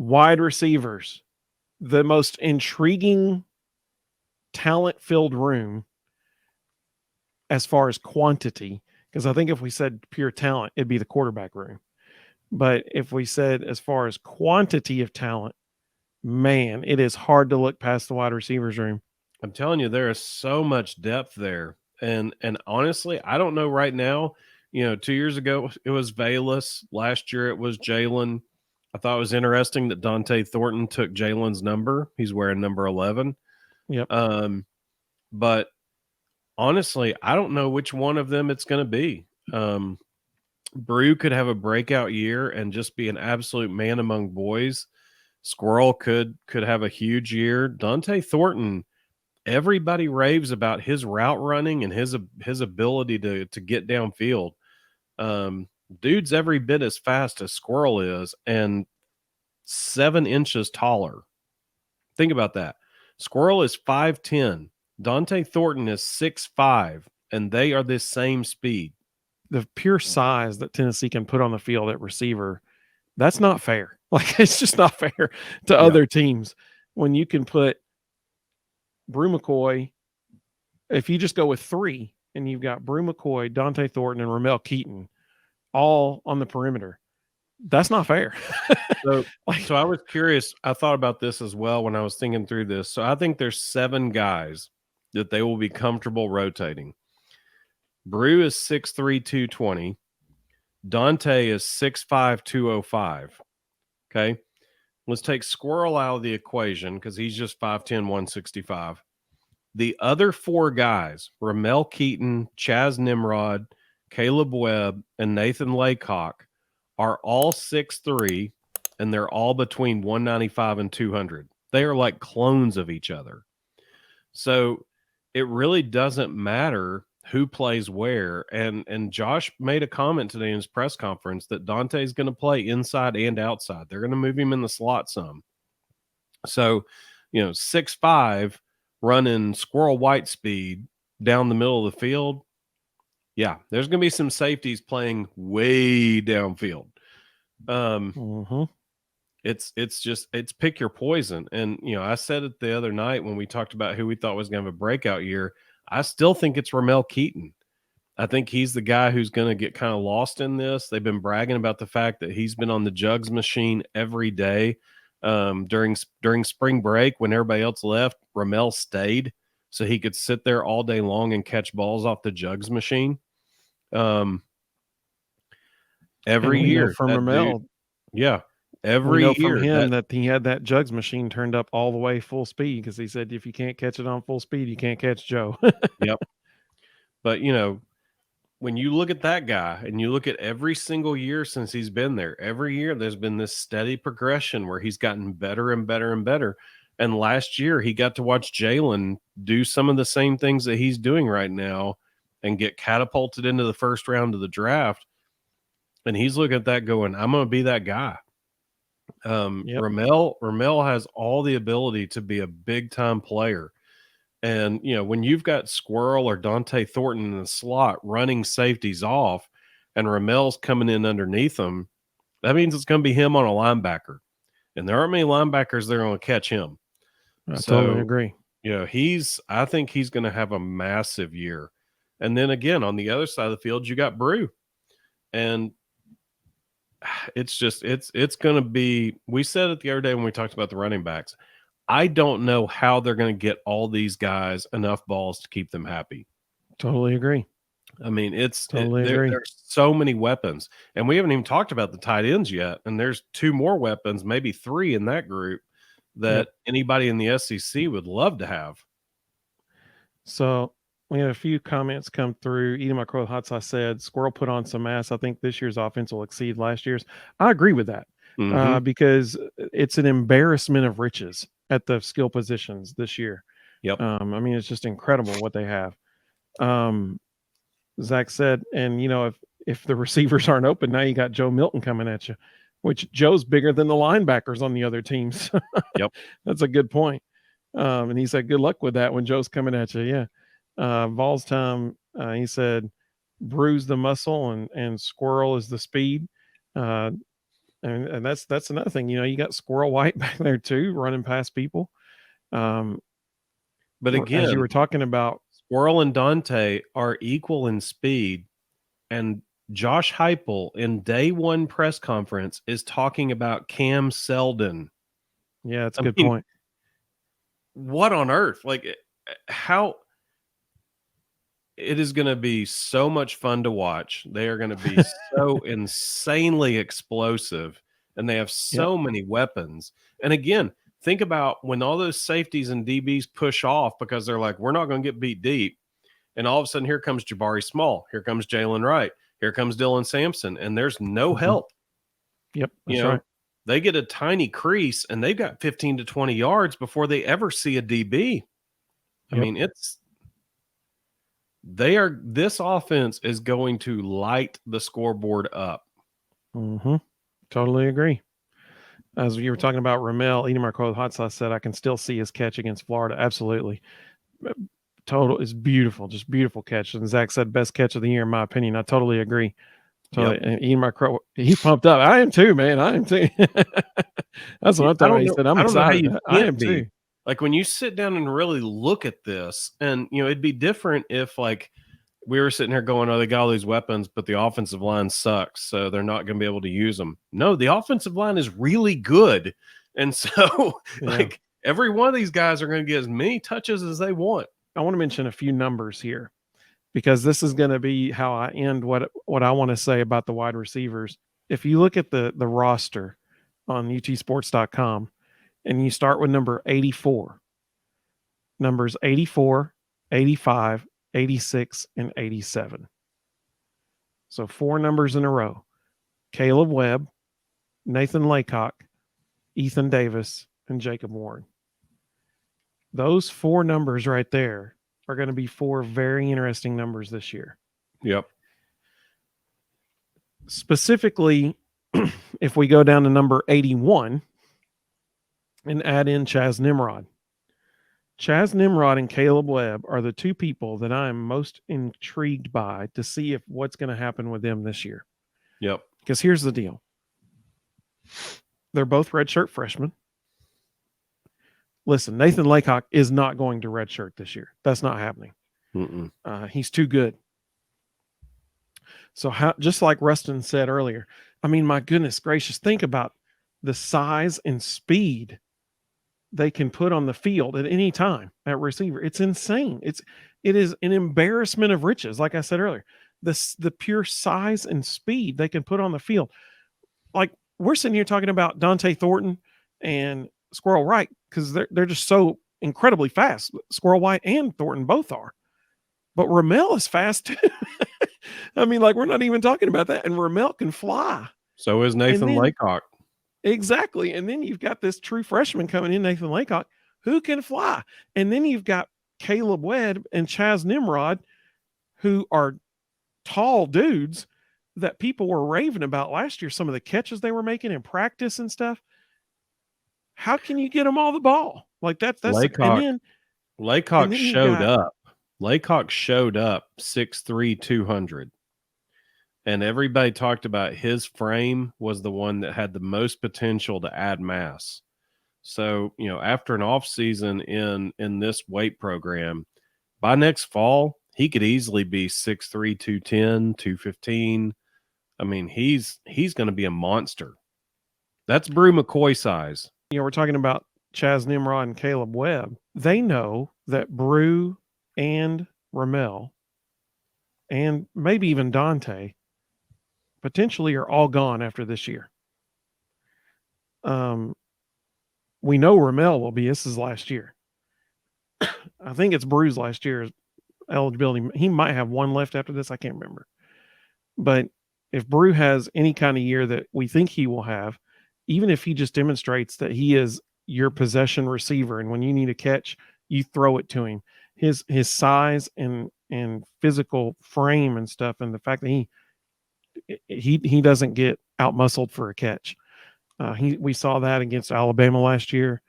Wide receivers, the most intriguing, talent-filled room as far as quantity, because I think if we said pure talent, it'd be the quarterback room. But if we said as far as quantity of talent, man, it is hard to look past the wide receivers room. I'm telling you, there is so much depth there. And honestly, I don't know right now. 2 years ago it was Valus. Last year it was Jalen. I thought it was interesting that Dante Thornton took Jalen's number. He's wearing number 11. Yep. But honestly, I don't know which one of them it's going to be. Brew could have a breakout year and just be an absolute man among boys. Squirrel could have a huge year. Dante Thornton, everybody raves about his route running and his ability to get downfield. Dude's every bit as fast as Squirrel is and 7 inches taller. Think about that. Squirrel is 5'10". Dante Thornton is 6'5", and they are the same speed. The pure size that Tennessee can put on the field at receiver, that's not fair. Like, it's just not fair to other teams. When you can put Brew McCoy, if you just go with 3, and you've got Brew McCoy, Dante Thornton, and Ramel Keaton all on the perimeter, that's not fair. So I was curious. I thought about this as well when I was thinking through this. So I think there's 7 guys that they will be comfortable rotating. Brew is 6'3", 220. Dante is 6'5", 205. Okay. Let's take Squirrel out of the equation because he's just 5'10", 165. The other 4 guys, Ramel Keaton, Chaz Nimrod, Caleb Webb, and Nathan Laycock, are all 6'3", and they're all between 195 and 200. They are like clones of each other. So it really doesn't matter who plays where. And Josh made a comment today in his press conference that Dante's going to play inside and outside. They're going to move him in the slot some. So, 6'5", running squirrel white speed down the middle of the field. Yeah, there's going to be some safeties playing way downfield. It's pick your poison. And, I said it the other night when we talked about who we thought was going to have a breakout year. I still think it's Ramel Keaton. I think he's the guy who's going to get kind of lost in this. They've been bragging about the fact that he's been on the jugs machine every day. During spring break when everybody else left, Ramel stayed so he could sit there all day long and catch balls off the jugs machine. Every year from Ramel, every year from him that he had that jugs machine turned up all the way full speed because he said if you can't catch it on full speed, you can't catch Joe. Yep. But when you look at that guy and you look at every single year since he's been there, every year there's been this steady progression where he's gotten better and better and better. And last year he got to watch Jalen do some of the same things that he's doing right now and get catapulted into the first round of the draft. And he's looking at that going, I'm going to be that guy. Ramel has all the ability to be a big time player. And, when you've got Squirrel or Dante Thornton in the slot running safeties off and Ramel's coming in underneath them, that means it's going to be him on a linebacker. And there aren't many linebackers that are going to catch him. I totally agree. I think he's going to have a massive year. And then again, on the other side of the field, you got Brew. And it's going to be, we said it the other day when we talked about the running backs, I don't know how they're going to get all these guys enough balls to keep them happy. Totally agree. I mean, there's so many weapons, and we haven't even talked about the tight ends yet. And there's 2 more weapons, maybe 3 in that group that anybody in the SEC would love to have. So we had a few comments come through. Eating My Crow Hot Sauce said, Squirrel put on some ass. I think this year's offense will exceed last year's. I agree with that because it's an embarrassment of riches at the skill positions this year. Yep. I mean, it's just incredible what they have. Zach said, and if the receivers aren't open, now you got Joe Milton coming at you, which Joe's bigger than the linebackers on the other teams. Yep. That's a good point. And he said, good luck with that when Joe's coming at you. Yeah. Vols Tom, he said, Brew's the muscle and Squirrel is the speed. And And that's another thing. You got Squirrel White back there too, running past people. But again, as you were talking about, Squirrel and Dante are equal in speed, and Josh Heupel in day one press conference is talking about Cam Seldon. Yeah, that's a good point. What on earth? Like, how? It is going to be so much fun to watch. They are going to be so insanely explosive, and they have so many weapons. And again, think about when all those safeties and DBs push off because they're like, we're not going to get beat deep. And all of a sudden, here comes Jabari Small. Here comes Jalen Wright. Here comes Dylan Sampson. And there's no help. Yep, that's right. They get a tiny crease, and they've got 15 to 20 yards before they ever see a DB. I mean, this offense is going to light the scoreboard up. Totally agree. As you were talking about Ramel, eating my crow with hot sauce said, I can still see his catch against Florida. Absolutely. Total is beautiful, just beautiful catch. And Zach said best catch of the year, in my opinion. I totally agree. Totally. And eating my crow, he pumped up. I am too, man. I am too. That's what I'm talking about. He said, I'm excited. I am too. Like when you sit down and really look at this, and it'd be different if like we were sitting here going, oh, they got all these weapons, but the offensive line sucks, so they're not going to be able to use them. No, the offensive line is really good. And so like every one of these guys are going to get as many touches as they want. I want to mention a few numbers here because this is going to be how I end what I want to say about the wide receivers. If you look at the roster on utsports.com, and you start with number 84, numbers 84, 85, 86, and 87. So 4 numbers in a row. Caleb Webb, Nathan Laycock, Ethan Davis, and Jacob Warren. Those 4 numbers right there are going to be 4 very interesting numbers this year. Yep. Specifically, if we go down to number 81, and add in Chaz Nimrod. Chaz Nimrod and Caleb Webb are the 2 people that I am most intrigued by to see if what's going to happen with them this year. Yep. Because here's the deal. They're both redshirt freshmen. Listen, Nathan Laycock is not going to redshirt this year. That's not happening. He's too good. So just like Rustin said earlier, I mean, my goodness gracious, think about the size and speed they can put on the field at any time at receiver. It's insane. It is an embarrassment of riches. Like I said earlier, the pure size and speed they can put on the field. Like we're sitting here talking about Dante Thornton and Squirrel Wright because they're just so incredibly fast. Squirrel White and Thornton both are, but Ramel is fast too. I mean, like we're not even talking about that. And Ramel can fly. So is Nathan Laycock. Exactly. And then you've got this true freshman coming in, Nathan Laycock, who can fly. And then you've got Caleb Webb and Chaz Nimrod, who are tall dudes that people were raving about last year. Some of the catches they were making in practice and stuff. How can you get them all the ball? Like that's Laycock showed up. Laycock showed up 6'3", 200. And everybody talked about his frame was the one that had the most potential to add mass. So, after an off season in this weight program, by next fall, he could easily be 6'3", 210, 215. I mean, he's going to be a monster. That's Brew McCoy size. We're talking about Chaz Nimrod and Caleb Webb. They know that Brew and Ramel and maybe even Dante potentially are all gone after this year. We know Ramel will be. This is last year. I think it's Brew's last year's eligibility. He might have one left after this. I can't remember. But if Brew has any kind of year that we think he will have, even if he just demonstrates that he is your possession receiver, and when you need a catch, you throw it to him, his size and physical frame and stuff, and the fact that he doesn't get out muscled for a catch. We saw that against Alabama last year.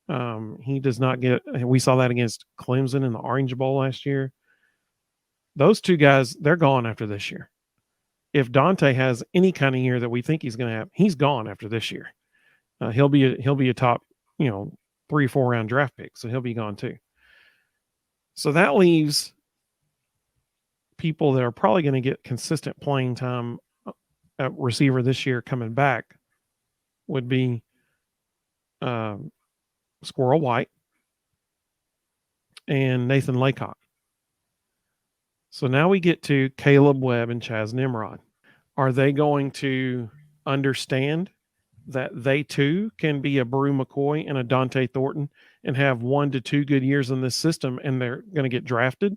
He does not get. We saw that against Clemson in the Orange Bowl last year. Those 2 guys, they're gone after this year. if Dante has any kind of year that we think he's going to have, he's gone after this year. He'll be a top, 3-4 round draft pick, so he'll be gone too. So that leaves people that are probably going to get consistent playing time at receiver this year coming back would be Squirrel White and Nathan Laycock. So now we get to Caleb Webb and Chaz Nimrod. Are they going to understand that they too can be a Brew McCoy and a Dante Thornton and have 1 to 2 good years in this system, and they're going to get drafted?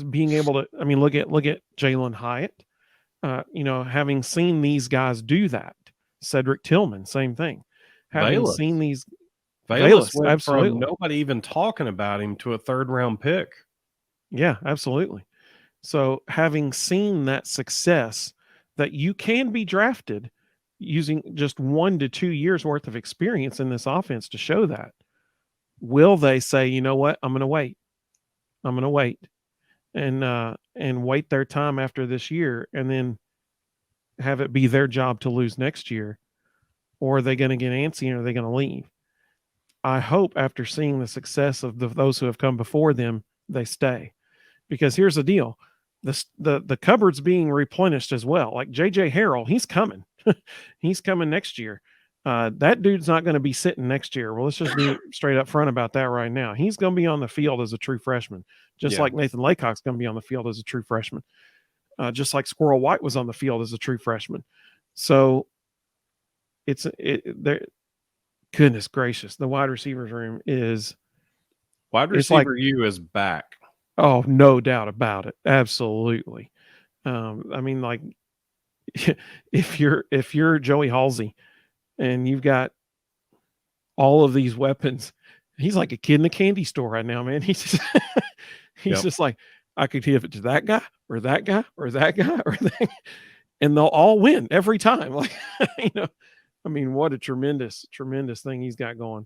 Being able to, look at Jalen Hyatt. Having seen these guys do that, Cedric Tillman, same thing. Having Valus. seen these, Valus went absolutely, from nobody even talking about him to a 3rd round pick. Yeah, absolutely. So having seen that success, that you can be drafted using just 1 to 2 years worth of experience in this offense to show that, will they say, you know what, I'm going to wait and wait their time after this year and then have it be their job to lose next year? Or are they going to get antsy and are they going to leave? I hope after seeing the success of those who have come before them, they stay. Because here's the deal. The cupboard's being replenished as well. Like J.J. Harrell, he's coming. He's coming next year. That dude's not going to be sitting next year. Well, let's just be straight up front about that right now. He's going to be on the field as a true freshman, just like Nathan Laycock's going to be on the field as a true freshman, just like Squirrel White was on the field as a true freshman. So goodness gracious, the wide receivers room is wide receiver U is back. Oh, no doubt about it. Absolutely. If you're Joey Halsey and you've got all of these weapons, he's like a kid in a candy store right now, man. He's just like, I could give it to that guy or that guy or that guy or that, and they'll all win every time. Like, what a tremendous, tremendous thing he's got going.